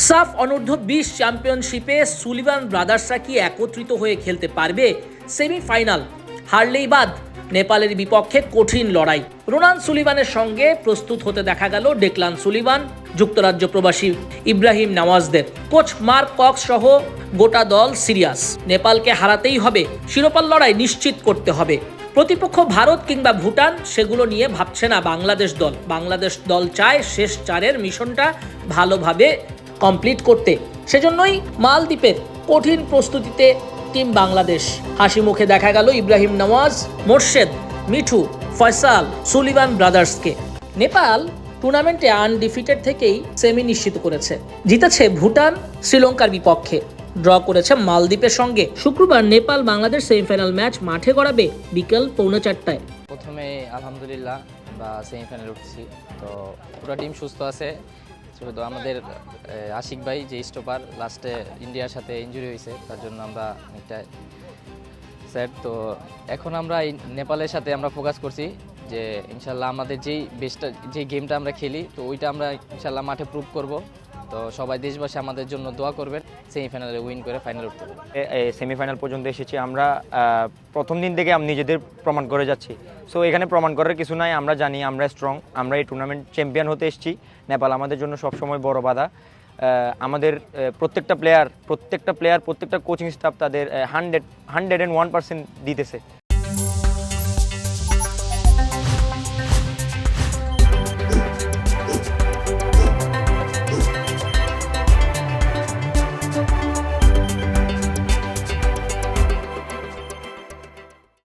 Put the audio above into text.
সাফ অনূর্ধ্ব-20 চ্যাম্পিয়নশিপে সুলিভান ব্রাদার্সরা কি একত্রিত হয়ে খেলতে পারবে? সেমিফাইনাল হারলেই বাদ, নেপালের বিপক্ষে কঠিন লড়াই। রোনান সুলিভানের সঙ্গে প্রস্তুত হতে দেখা গেল ডেকলান সুলিভান, যুক্তরাজ্য প্রবাসী ইব্রাহিম নওয়াজদের। কোচ মার্ক কক্স সহ গোটা দল সিরিয়াস। নেপালকে হারাতেই হবে, শিরোপার লড়াই নিশ্চিত করতে হবে। প্রতিপক্ষ ভারত কিংবা ভুটান সেগুলো নিয়ে ভাবছে না বাংলাদেশ দল। বাংলাদেশ দল চায় শেষ চারের মিশনটা ভালোভাবে কমপ্লিট করতে। সেজন্যই মালদ্বীপের কঠিন প্রস্তুতিতে টিম বাংলাদেশ। হাসি মুখে দেখা গেল ইব্রাহিম নওয়াজ, মোর্শেদ, মিঠু, ফয়সাল, সুলিভান ব্রাদার্সকে। নেপাল টুর্নামেন্টে আনডিফিটেড থেকেই সেমি নিশ্চিত করেছে। জিতেছে ভুটান, শ্রীলঙ্কার বিপক্ষে, ড্র করেছে মালদ্বীপের সঙ্গে। শুক্রবার নেপাল বাংলাদেশ সেমিফাইনাল ম্যাচ মাঠে গড়াবে বিকেল 4:45। প্রথমে আলহামদুলিল্লাহ সেমিফাইনাল উঠছি, তো পুরো টিম সুস্থ আছে। শুধু আমাদের আশিক ভাই যে স্টপার লাস্টে ইন্ডিয়ার সাথে ইনজুরি হয়েছে, তার জন্য আমরা অনেকটা স্যাড। তো এখন আমরা নেপালের সাথে আমরা ফোকাস করছি যে ইনশাল্লাহ আমাদের যেই গেমটা আমরা খেলি, তো ওইটা আমরা ইনশাল্লাহ মাঠে প্রুভ করব। তো সবাই দেশবাসী আমাদের জন্য দোয়া করবেন, সেমিফাইনালে উইন করে ফাইনাল উঠতে পারবো। সেমিফাইনাল পর্যন্ত এসেছি আমরা। প্রথম দিন থেকে আমি নিজেদের প্রমাণ করে যাচ্ছি। সো এখানে প্রমাণ করার কিছু নাই, আমরা জানি আমরা স্ট্রং, আমরা এই টুর্নামেন্ট চ্যাম্পিয়ন হতে এসেছি। নেপাল আমাদের জন্য সবসময় বড় বাধা। আমাদের প্রত্যেকটা প্লেয়ার, প্রত্যেকটা কোচিং স্টাফ তাদের 101% দিতেছে।